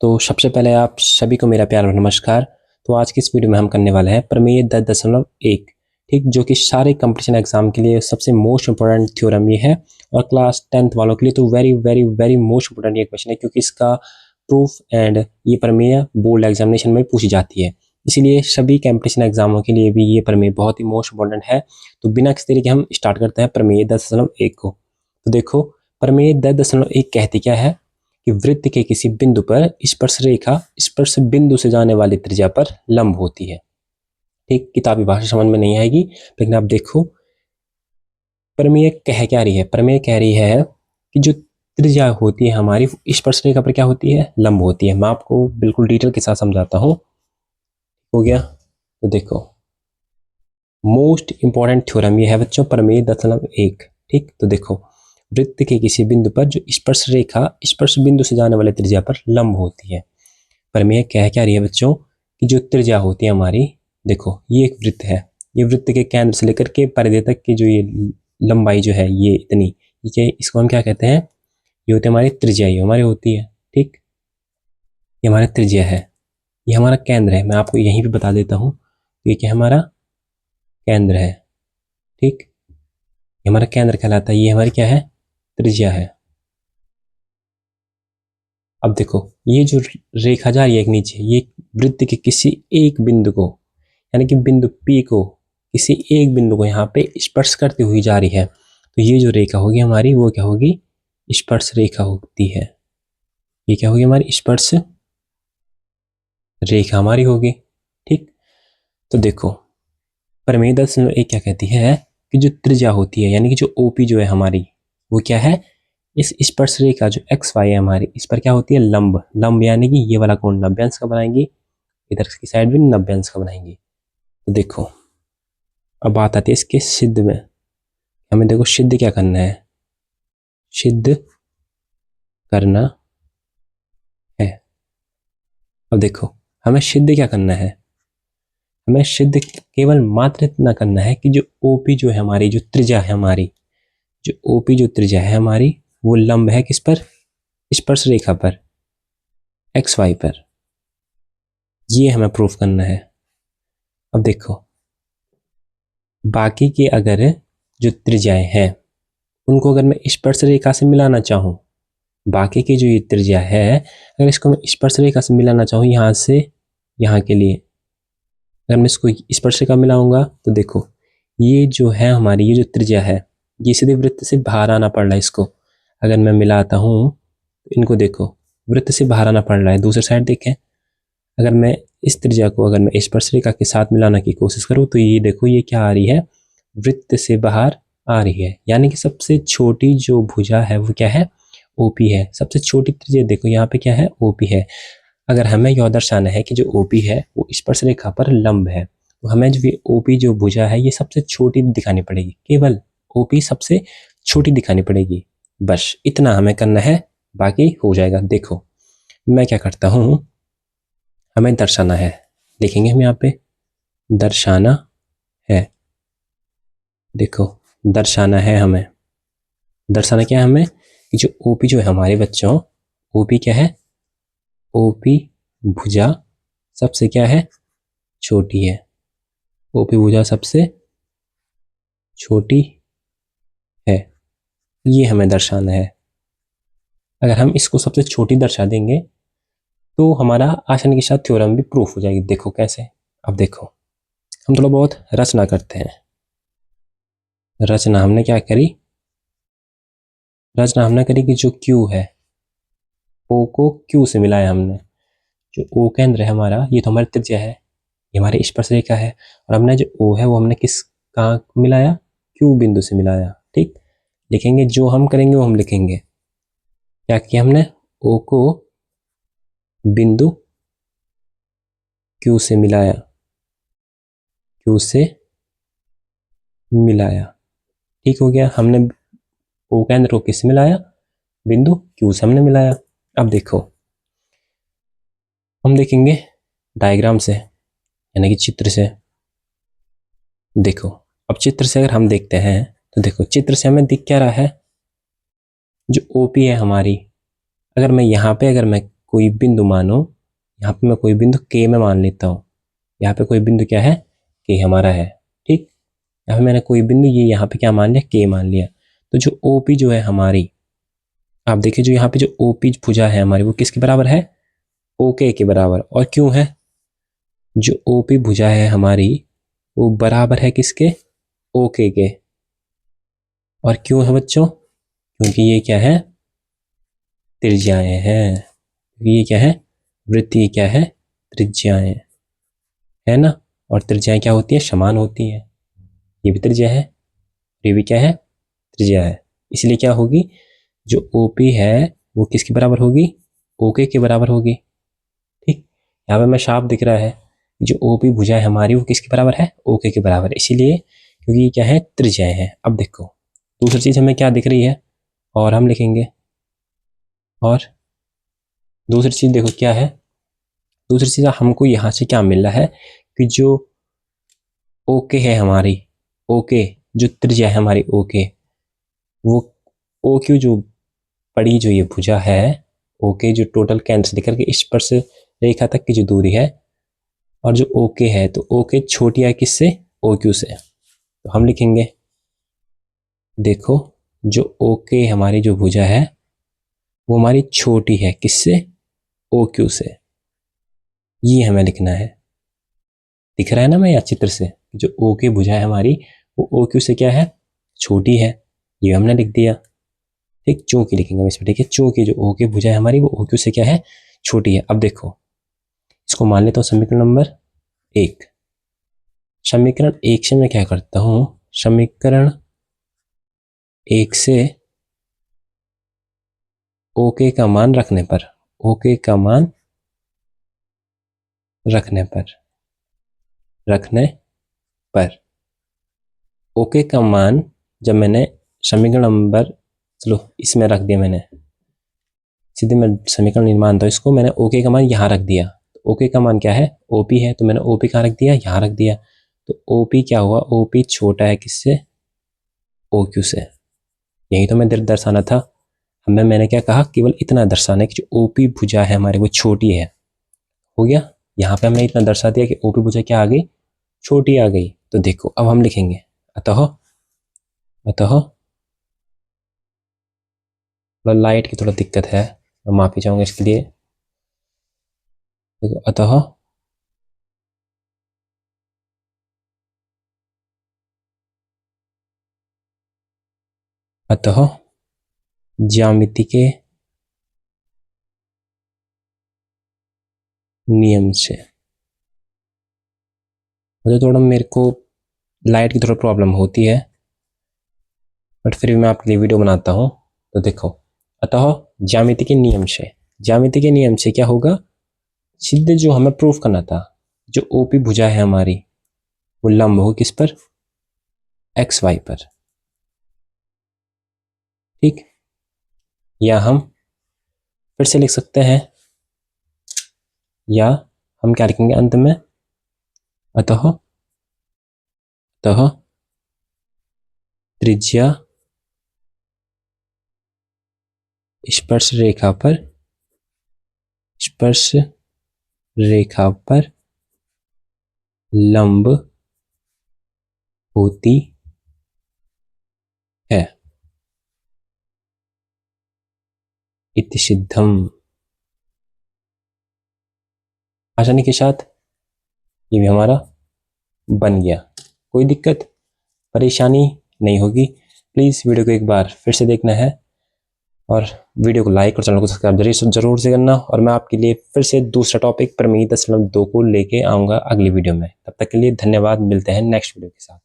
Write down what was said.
तो सबसे पहले आप सभी को मेरा प्यार और नमस्कार। तो आज की इस वीडियो में हम करने वाले हैं प्रमेय 10.1, ठीक, जो कि सारे कंपटीशन एग्जाम के लिए सबसे मोस्ट इंपॉर्टेंट थ्योरम ये है और क्लास 10th वालों के लिए तो very very very most important ये क्वेश्चन है, क्योंकि इसका प्रूफ एंड ये प्रमेय बोर्ड एग्जामिनेशन में पूछी जाती है। इसीलिए सभी कंपटीशन एग्जामों के लिए भी ये प्रमेय बहुत ही मोस्ट इंपॉर्टेंट है। तो बिना किसी तरीके हम स्टार्ट करते हैं प्रमेय 10.1 को। तो देखो, प्रमेय 10.1 कहती क्या है कि वृत्त के किसी बिंदु पर स्पर्श रेखा स्पर्श बिंदु से जाने वाली त्रिज्या पर लंब होती है। ठीक, किताबी भाषा समझ में नहीं आएगी, लेकिन आप देखो प्रमेय कह क्या रही है। प्रमेय कह रही है कि जो त्रिज्या होती है हमारी स्पर्श रेखा पर क्या होती है, लंब होती है। मैं आपको बिल्कुल डिटेल के साथ समझाता हूँ। हो गया? तो देखो, मोस्ट इंपॉर्टेंट थ्योरम ये है बच्चों प्रमेय 10.1। ठीक, तो देखो, वृत्त के किसी बिंदु पर जो स्पर्श रेखा स्पर्श बिंदु से जाने वाले त्रिज्या पर लंब होती है। प्रमेय कह क्या रही है बच्चों कि जो त्रिज्या होती है हमारी, देखो ये एक वृत्त है, ये वृत्त के केंद्र से लेकर के परिधि तक की जो ये लंबाई जो है ये इतनी, ये इसको हम क्या कहते हैं, ये होती है हमारी त्रिज्या, ये हमारी होती है। ठीक, ये हमारा त्रिज्या है, ये हमारा केंद्र है। मैं आपको यहीं पे बता देता हूँ, ये क्या हमारा केंद्र है। ठीक, ये हमारा केंद्र कहलाता है, ये हमारी क्या है, त्रिज्या है। अब देखो, ये जो रेखा जा रही है एक नीचे, ये वृत्त के किसी एक बिंदु को, यानी कि बिंदु P को, किसी एक बिंदु को यहाँ पे स्पर्श करती हुई जा रही है। तो ये जो रेखा होगी हमारी वो क्या होगी, स्पर्श रेखा होती है। ये क्या होगी, हमारी स्पर्श रेखा हमारी होगी। ठीक, तो देखो प्रमेय 10.1 क्या कहती है कि जो त्रिज्या होती है, यानी कि जो OP जो है हमारी, वो क्या है, इस स्पर्श रेखा जो XY है हमारी, इस पर क्या होती है, लंब। लंब यानी कि ये वाला कोण 90 अंश का बनाएंगे, इधर की साइड भी 90 अंश का बनाएंगे। तो देखो, अब बात आती है इसके सिद्ध में। हमें देखो सिद्ध क्या करना है, सिद्ध करना है। अब देखो, हमें सिद्ध क्या करना है, हमें सिद्ध केवल मात्र इतना करना है कि जो OP जो है हमारी, जो त्रिज्या है हमारी, जो OP जो त्रिज्या है हमारी, वो लंब है किस पर, स्पर्श रेखा पर, XY पर। ये हमें प्रूफ करना है। अब देखो, बाकी के अगर जो त्रिज्याएं हैं उनको अगर मैं स्पर्श रेखा से मिलाना चाहूँ, बाकी की जो ये त्रिज्या है अगर इसको मैं स्पर्श रेखा से मिलाना चाहूँ, यहाँ से यहाँ के लिए अगर मैं इसको स्पर्श रेखा मिलाऊंगा, तो देखो ये जो है हमारी, ये जो त्रिज्या है ये सीधे वृत्त से बाहर आना पड़ रहा है। इसको अगर मैं मिलाता हूँ तो इनको देखो, वृत्त से बाहर आना पड़ रहा है। दूसरी साइड देखें, अगर मैं इस त्रिज्या को अगर मैं स्पर्श रेखा के साथ मिलाने की कोशिश करूँ तो ये देखो, ये क्या आ रही है, वृत्त से बाहर आ रही है। यानी कि सबसे छोटी जो भुजा है वो क्या है, OP है। सबसे छोटी त्रिज्या देखो यहाँ पे क्या है, OP है। अगर हमें यह दर्शाना है कि जो OP है वो स्पर्श रेखा पर लंब है, तो हमें जो OP जो भुजा है ये सबसे छोटी दिखानी पड़ेगी, केवल OP सबसे छोटी दिखानी पड़ेगी। बस इतना हमें करना है, बाकी हो जाएगा। देखो मैं क्या करता हूँ, हमें दर्शाना है, लिखेंगे हम यहाँ पे दर्शाना है। देखो दर्शाना है, हमें दर्शाना क्या है, हमें कि जो OP जो है हमारे बच्चों, OP क्या है, OP भुजा सबसे क्या है, छोटी है। OP भुजा सबसे छोटी है, ये हमें दर्शाना है। अगर हम इसको सबसे छोटी दर्शा देंगे तो हमारा आसानी के साथ थ्योरम भी प्रूफ हो जाएगी। देखो कैसे, अब देखो हम थोड़ा बहुत रचना करते हैं। रचना हमने क्या करी, रचना हमने करी कि जो Q है, O को Q से मिलाया हमने। जो O केंद्र है हमारा, ये तो हमारी त्रिज्या है, ये हमारी स्पर्श रेखा है, और हमने जो O है वो हमने किस कहाँ मिलाया, Q बिंदु से मिलाया। ठीक, लिखेंगे जो हम करेंगे वो हम लिखेंगे। क्या किया हमने, O को बिंदु Q से मिलाया, Q से मिलाया। ठीक हो गया, हमने O केंद्र को किस मिलाया, बिंदु Q से हमने मिलाया। अब देखो हम देखेंगे डायग्राम से, यानी कि चित्र से। देखो अब चित्र से अगर हम देखते हैं तो देखो चित्र से हमें दिख क्या रहा है, जो OP है हमारी, अगर मैं यहाँ पे अगर मैं कोई बिंदु मानो, यहाँ पे मैं कोई बिंदु K में मान लेता हूँ। यहाँ पे कोई बिंदु क्या है, K हमारा है। ठीक, यहाँ पे मैंने कोई बिंदु ये यहाँ पे क्या मान लिया, K मान लिया। तो जो OP जो है हमारी, आप देखिए जो यहाँ पे जो OP भुजा है हमारी, वो किसके बराबर है, OK के बराबर। और क्यों है, जो OP भुजा है हमारी वो बराबर है किसके, OK के। और क्यों है बच्चों, क्योंकि ये क्या है, त्रिज्याएं हैं। ये क्या है, वृत्तीय क्या है, त्रिज्याएं, है ना। और त्रिज्याएं क्या होती है, समान होती है। ये भी त्रिज्या है, ये भी क्या है, त्रिज्या है। इसलिए क्या होगी, जो OP है वो किसके बराबर होगी, OK के बराबर होगी। ठीक, यहाँ पे मैं साफ दिख रहा है, जो OP भुजा है हमारी वो किसके बराबर है, OK के बराबर है। इसीलिए क्योंकि ये क्या है, त्रिज्याएं हैं। अब देखो दूसरी चीज हमें क्या दिख रही है, और हम लिखेंगे, और दूसरी चीज देखो क्या है, दूसरी चीज हमको यहाँ से क्या मिल रहा है कि जो OK है हमारी, OK जो त्रिज्या है हमारी OK, वो OQ जो बड़ी जो ये भुजा है OK, जो टोटल केंद्र से लेकर के स्पर्श रेखा तक की जो दूरी है, और जो OK है तो OK छोटी है किससे, OQ से। तो हम लिखेंगे, देखो जो OK हमारी जो भुजा है वो हमारी छोटी है किससे, OQ से। ये हमें लिखना है, दिख रहा है ना मैं यहाँ चित्र से, जो OK भुजा है हमारी वो OQ से क्या है, छोटी है। ये हमने लिख दिया। ठीक, चूंकि लिखेंगे हम इस पर, ठीक है, चूंकि जो OK भुजा है हमारी वो OQ से क्या है, छोटी है। अब देखो इसको मान लेता हूँ समीकरण नंबर 1। समीकरण 1 से मैं क्या करता हूँ, समीकरण 1 से OK का मान रखने पर, OK का मान रखने पर OK का मान जब मैंने समीकरण नंबर, चलो इसमें रख दिया मैंने, सीधे मैं समीकरण निर्माण था इसको, मैंने OK का मान यहाँ रख दिया। तो OK का मान क्या है, OP है, तो मैंने OP कहाँ रख दिया, यहाँ रख दिया। तो OP क्या हुआ, OP छोटा है किससे, OQ से। यही तो मैं दर्शाना था हमें, मैंने क्या कहा, केवल इतना दर्शाना है कि जो OP भुजा है हमारे वो छोटी है। हो गया, यहाँ पे हमने इतना दर्शा दिया कि OP भुजा क्या आ गई, छोटी आ गई। तो देखो अब हम लिखेंगे, अतः लाइट की थोड़ा दिक्कत है, मैं माफी चाहूंगा इसके लिए। देखो अतः ज्यामिति के नियम से, मुझे थोड़ा, मेरे को लाइट की थोड़ा प्रॉब्लम होती है, बट फिर भी मैं आपके लिए वीडियो बनाता हूँ। तो देखो, अतः ज्यामिति के नियम से, ज्यामिति के नियम से क्या होगा, सीधे जो हमें प्रूफ करना था, जो OP भुजा है हमारी वो लंब हो किस पर, XY पर। ठीक, या हम फिर से लिख सकते हैं, या हम क्या लिखेंगे अंत में, अतः त्रिज्या स्पर्श रेखा पर लंब होती है, इति सिद्धम। आसानी के साथ ये भी हमारा बन गया, कोई दिक्कत परेशानी नहीं होगी। प्लीज़ वीडियो को एक बार फिर से देखना है, और वीडियो को लाइक और चैनल को सब्सक्राइब जरूर से करना। और मैं आपके लिए फिर से दूसरा टॉपिक प्रमेय 10.2 को लेके आऊँगा अगली वीडियो में। तब तक के लिए धन्यवाद, मिलते हैं नेक्स्ट वीडियो के साथ।